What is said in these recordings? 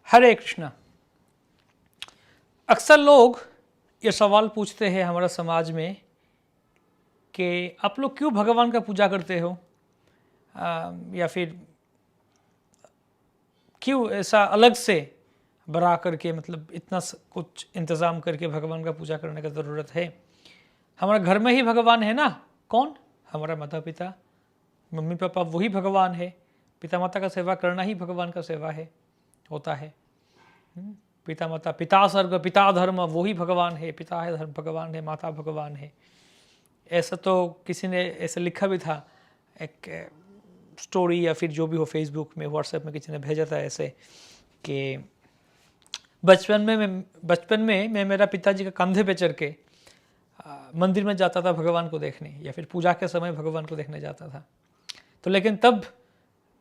हरे कृष्णा। अक्सर लोग ये सवाल पूछते हैं हमारा समाज में कि आप लोग क्यों भगवान का पूजा करते हो, या फिर क्यों ऐसा अलग से बड़ा करके, मतलब इतना कुछ इंतज़ाम करके भगवान का पूजा करने का ज़रूरत है। हमारा घर में ही भगवान है ना। कौन? हमारा माता पिता, मम्मी पापा, वही भगवान है। पिता माता का सेवा करना ही भगवान का सेवा है, होता है। पिता माता, पिता स्वर्ग पिता धर्म, वही भगवान है। पिता है धर्म भगवान है, माता भगवान है। ऐसा तो किसी ने ऐसे लिखा भी था, एक स्टोरी या फिर जो भी हो, फेसबुक में, व्हाट्सएप में किसी ने भेजा था ऐसे कि बचपन में मैं मेरा पिताजी का कंधे पे चढ़ के मंदिर में जाता था भगवान को देखने, या फिर पूजा के समय भगवान को देखने जाता था। तो लेकिन तब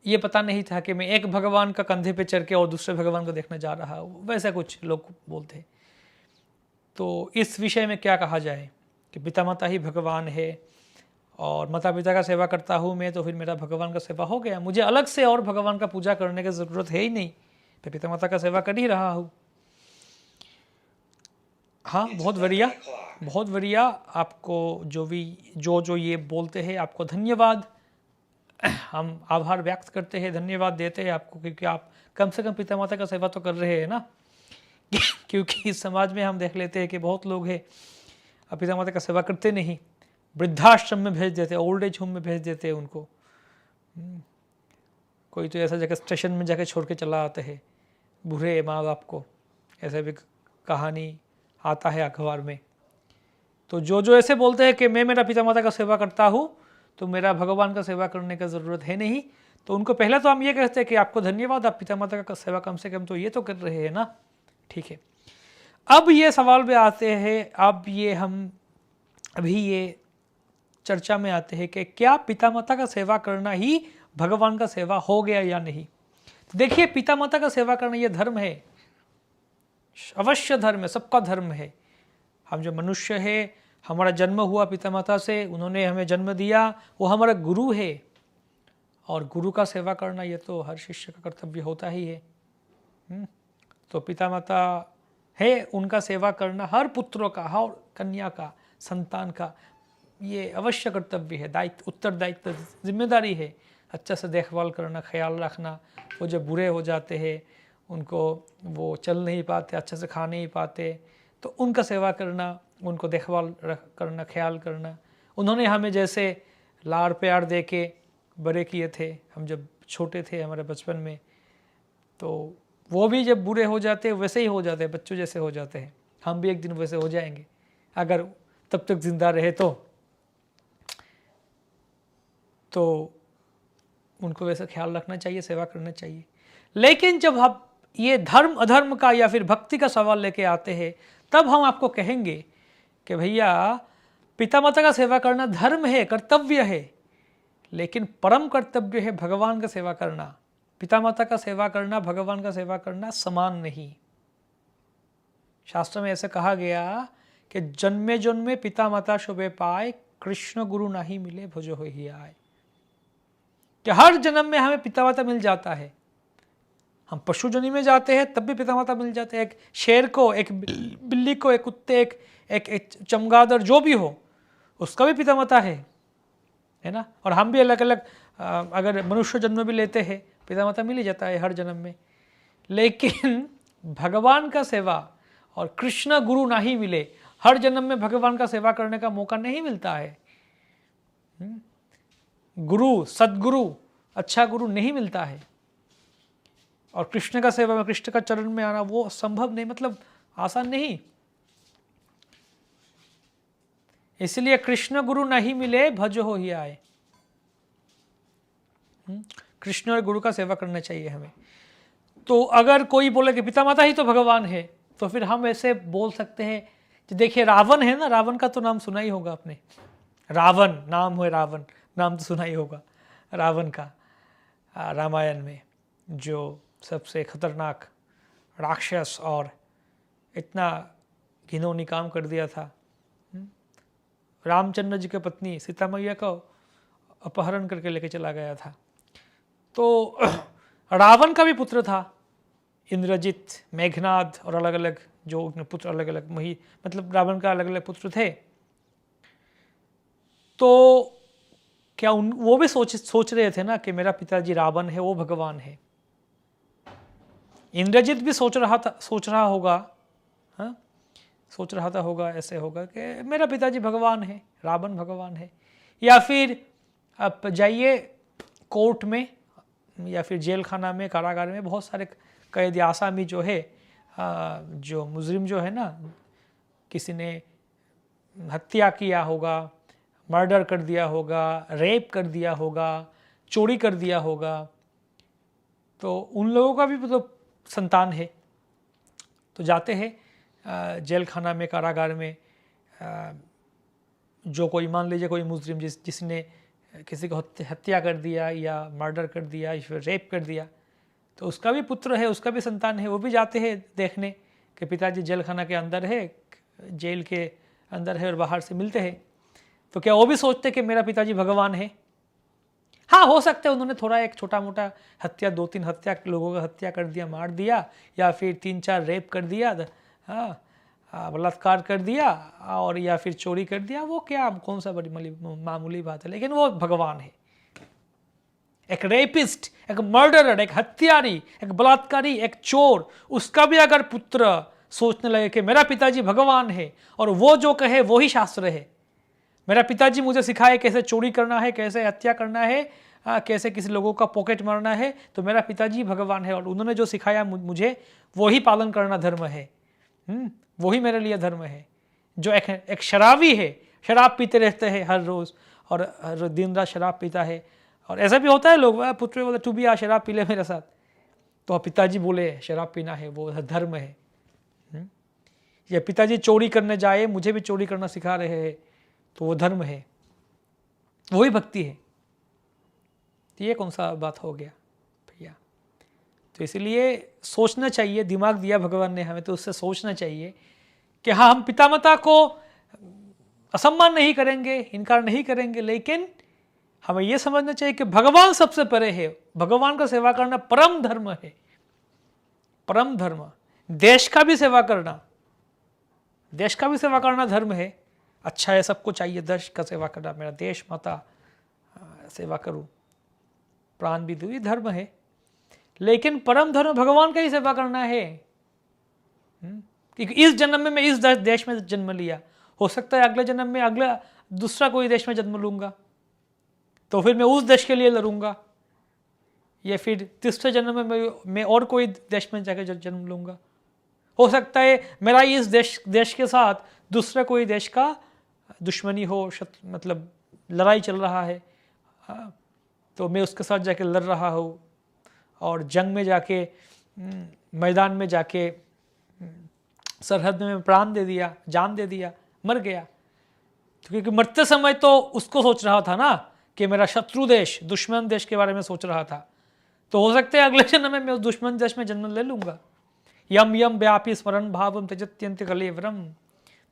ये पता नहीं था कि मैं एक भगवान का कंधे पे चढ़ के और दूसरे भगवान को देखने जा रहा हूँ, वैसा कुछ लोग बोलते। तो इस विषय में क्या कहा जाए कि पिता माता ही भगवान है और माता पिता का सेवा करता हूँ मैं, तो फिर मेरा भगवान का सेवा हो गया। मुझे अलग से और भगवान का पूजा करने की ज़रूरत है ही नहीं, मैं पिता माता का सेवा कर ही रहा हूँ। हाँ, बहुत बढ़िया, बहुत बढ़िया। आपको जो ये बोलते हैं, आपको धन्यवाद। हम आभार व्यक्त करते हैं, धन्यवाद देते हैं आपको, क्योंकि आप कम से कम पिता माता का सेवा तो कर रहे हैं ना। क्योंकि इस समाज में हम देख लेते हैं कि बहुत लोग हैं पिता माता का सेवा करते नहीं, वृद्धाश्रम में भेज देते, ओल्ड एज होम में भेज देते हैं उनको। कोई तो ऐसा जगह स्टेशन में जाके छोड़ के चला आते हैं बूढ़े माँ बाप को, ऐसा भी कहानी आता है अखबार में। तो जो ऐसे बोलते हैं कि मैं मेरा पिता माता का सेवा करता हूँ तो मेरा भगवान का सेवा करने का ज़रूरत है नहीं, तो उनको पहले तो हम ये कहते हैं कि आपको धन्यवाद, आप पिता माता का सेवा कम से कम तो ये तो कर रहे हैं ना। ठीक है, अब ये सवाल में आते हैं, अब ये हम अभी ये चर्चा में आते हैं कि क्या पिता माता का सेवा करना ही भगवान का सेवा हो गया या नहीं। तो देखिए, पिता माता का सेवा करना ये धर्म है, अवश्य धर्म है, सबका धर्म है। हम जो मनुष्य है, हमारा जन्म हुआ पिता माता से, उन्होंने हमें जन्म दिया, वो हमारा गुरु है, और गुरु का सेवा करना ये तो हर शिष्य का कर्तव्य होता ही है। तो पिता माता है, उनका सेवा करना हर पुत्रों का, हर कन्या का, संतान का ये अवश्य कर्तव्य है, दायित्व, उत्तरदायित्व, जिम्मेदारी है। अच्छा से देखभाल करना, ख्याल रखना। वो जब बुरे हो जाते हैं, उनको वो चल नहीं पाते, अच्छे से खा नहीं पाते, तो उनका सेवा करना, उनको देखभाल करना, ख्याल करना। उन्होंने हमें जैसे लाड़ प्यार दे के बड़े किए थे, हम जब छोटे थे हमारे बचपन में, तो वो भी जब बुरे हो जाते हैं वैसे ही हो जाते हैं, बच्चों जैसे हो जाते हैं। हम भी एक दिन वैसे हो जाएंगे, अगर तब तक जिंदा रहे तो उनको वैसा ख्याल रखना चाहिए, सेवा करना चाहिए। लेकिन जब हम ये धर्म अधर्म का या फिर भक्ति का सवाल लेके आते हैं, तब हम आपको कहेंगे कि भैया, पिता माता का सेवा करना धर्म है, कर्तव्य है, लेकिन परम कर्तव्य है भगवान का सेवा करना। पिता माता का सेवा करना, भगवान का सेवा करना समान नहीं। शास्त्र में ऐसे कहा गया कि जन्मे जन्मे पिता माता शोभे पाए, कृष्ण गुरु नहीं मिले भजो ही आए। कि हर जन्म में हमें पिता माता मिल जाता है। हम पशु जन्म में जाते हैं तब भी पिता माता मिल जाते हैं। एक शेर को, एक बिल्ली को, एक कुत्ते, एक चमगादड़, जो भी हो, उसका भी पिता माता है ना। और हम भी अलग अलग, अगर मनुष्य जन्म भी लेते हैं, पिता माता मिल ही जाता है हर जन्म में। लेकिन भगवान का सेवा और कृष्ण गुरु नहीं मिले, हर जन्म में भगवान का सेवा करने का मौका नहीं मिलता है। गुरु, सदगुरु, अच्छा गुरु नहीं मिलता है। और कृष्ण का सेवा में, कृष्ण का चरण में आना, वो संभव नहीं, मतलब आसान नहीं। इसलिए कृष्ण गुरु नहीं मिले भजो हो ही आए। कृष्ण और गुरु का सेवा करना चाहिए हमें। तो अगर कोई बोले कि पिता माता ही तो भगवान है, तो फिर हम ऐसे बोल सकते हैं कि देखिए, रावण है ना, रावण का तो नाम सुना ही होगा आपने। रावण नाम है, रावण नाम तो सुना ही होगा रावण का। रामायण में जो सबसे खतरनाक राक्षस और इतना घिनौनी काम कर दिया था, रामचंद्र जी की पत्नी सीता मैया को अपहरण करके लेके चला गया था। तो रावण का भी पुत्र था इंद्रजित, मेघनाद और अलग अलग जो पुत्र अलग अलग मतलब रावण का अलग अलग पुत्र थे। तो क्या वो भी सोच रहे थे ना कि मेरा पिताजी रावण है, वो भगवान है। इंद्रजित भी सोच रहा होगा, हाँ, सोच रहा था होगा, ऐसे होगा कि मेरा पिताजी भगवान है, रावण भगवान है। या फिर आप जाइए कोर्ट में या फिर जेल खाना में, कारागार में बहुत सारे कैदी आसामी जो है, जो मुजरिम जो है ना, किसी ने हत्या किया होगा, मर्डर कर दिया होगा, रेप कर दिया होगा, चोरी कर दिया होगा, तो उन लोगों का भी मतलब संतान है। तो जाते हैं जेल खाना में, कारागार में, जो कोई मान लीजिए कोई मुस्लिम जिसने किसी को हत्या कर दिया या मर्डर कर दिया या फिर रेप कर दिया, तो उसका भी पुत्र है, उसका भी संतान है, वो भी जाते हैं देखने कि पिताजी जेल खाना के अंदर है, जेल के अंदर है और बाहर से मिलते हैं। तो क्या वो भी सोचते कि मेरा पिताजी भगवान है? हाँ, हो सकता है उन्होंने थोड़ा एक छोटा मोटा हत्या, 2-3 हत्या, लोगों का हत्या कर दिया, मार दिया, या फिर 3-4 रेप कर दिया, हाँ, बलात्कार कर दिया, और या फिर चोरी कर दिया, वो क्या कौन सा बड़ी मामूली बात है, लेकिन वो भगवान है। एक रेपिस्ट, एक मर्डरर, एक हत्यारी, एक बलात्कारी, एक चोर, उसका भी अगर पुत्र सोचने लगे कि मेरा पिताजी भगवान है और वो जो कहे वो ही शास्त्र है, मेरा पिताजी मुझे सिखाए कैसे चोरी करना है, कैसे हत्या करना है, कैसे किसी लोगों का पॉकेट मारना है, तो मेरा पिताजी भगवान है और उन्होंने जो सिखाया मुझे वही पालन करना धर्म है, वही मेरे लिए धर्म है। जो एक शराबी है, शराब पीते रहते हैं हर रोज़ और हर दिन रात शराब पीता है, और ऐसा भी होता है, लोग पुत्र बोले तू भी आ शराब पी ले मेरे साथ, तो पिताजी बोले शराब पीना है, वो धर्म है। या पिताजी चोरी करने जाए, मुझे भी चोरी करना सिखा रहे हैं, तो वो धर्म है, वही भक्ति है। तो ये कौन सा बात हो गया भैया? तो इसलिए सोचना चाहिए, दिमाग दिया भगवान ने हमें, तो उससे सोचना चाहिए कि हाँ, हम पिता माता को असम्मान नहीं करेंगे, इनकार नहीं करेंगे, लेकिन हमें यह समझना चाहिए कि भगवान सबसे परे है, भगवान का सेवा करना परम धर्म है, परम धर्म। देश का भी सेवा करना, देश का भी सेवा करना धर्म है, अच्छा है, सबको चाहिए देश का सेवा करना, मेरा देश माता सेवा करूं, प्राण भी दूं, ये धर्म है। लेकिन परम धर्म भगवान का ही सेवा करना है। इस जन्म में मैं इस देश में जन्म लिया, हो सकता है अगले जन्म में अगला दूसरा कोई देश में जन्म लूंगा, तो फिर मैं उस देश के लिए लड़ूंगा, या फिर तीसरे जन्म में मैं और कोई देश में जाकर जन्म लूंगा। हो सकता है मेरा इस देश के साथ दूसरा कोई देश का दुश्मनी हो, मतलब लड़ाई चल रहा है, तो मैं उसके साथ जाके लड़ रहा हूँ, और जंग में जाके, मैदान में जाके, सरहद में प्राण दे दिया, जान दे दिया, मर गया। तो क्योंकि मरते समय तो उसको सोच रहा था ना कि मेरा शत्रु देश, दुश्मन देश के बारे में सोच रहा था, तो हो सकता है अगले जन्म में मैं उस दुश्मन देश में जन्म ले लूंगा। यम यम व्यापी स्मरण भावम त्यजत्यंत कलेवरम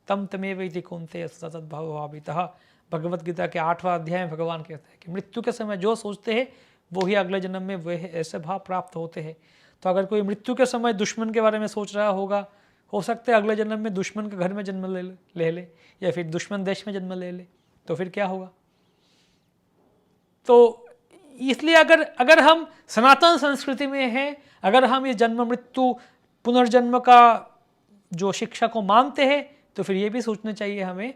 तम तमेव इति कौन्तेय सतत भावितः। भगवत गीता के 8वां अध्याय में भगवान कहते हैं कि मृत्यु के समय जो सोचते हैं वो ही अगले जन्म में वह ऐसे भाव प्राप्त होते हैं। तो अगर कोई मृत्यु के समय दुश्मन के बारे में सोच रहा होगा, हो सकता है अगले जन्म में दुश्मन के घर में जन्म ले या फिर दुश्मन देश में जन्म ले, तो फिर क्या होगा? तो इसलिए अगर हम सनातन संस्कृति में हैं, अगर हम इस जन्म मृत्यु पुनर्जन्म का जो शिक्षा को मानते हैं, तो फिर ये भी सोचना चाहिए हमें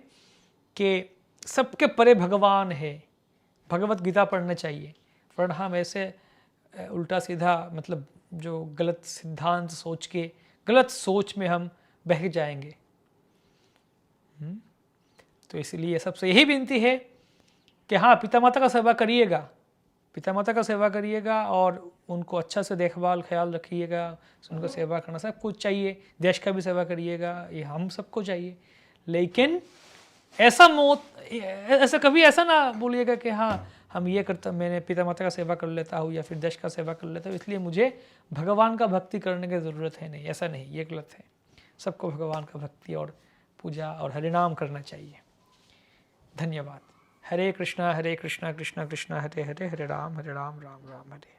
कि सबके परे भगवान है, भगवत गीता पढ़ना चाहिए। वरना हम ऐसे उल्टा सीधा, मतलब जो गलत सिद्धांत सोच के, गलत सोच में हम बह जाएंगे। तो इसलिए सबसे यही विनती है कि हाँ, पिता माता का सेवा करिएगा, पिता माता का सेवा करिएगा और उनको अच्छा से देखभाल ख्याल रखिएगा, उनको सेवा करना सब कुछ चाहिए, देश का भी सेवा करिएगा, ये हम सबको चाहिए। लेकिन ऐसा कभी ऐसा ना बोलिएगा कि हाँ हम ये करता, मैंने पिता माता का सेवा कर लेता हूँ या फिर देश का सेवा कर लेता हूँ, इसलिए मुझे भगवान का भक्ति करने की ज़रूरत है। नहीं, ऐसा नहीं, ये गलत है। सबको भगवान का भक्ति और पूजा और हरिनाम करना चाहिए। धन्यवाद। हरे कृष्णा कृष्णा कृष्णा हरे हरे, हरे राम राम राम हरे।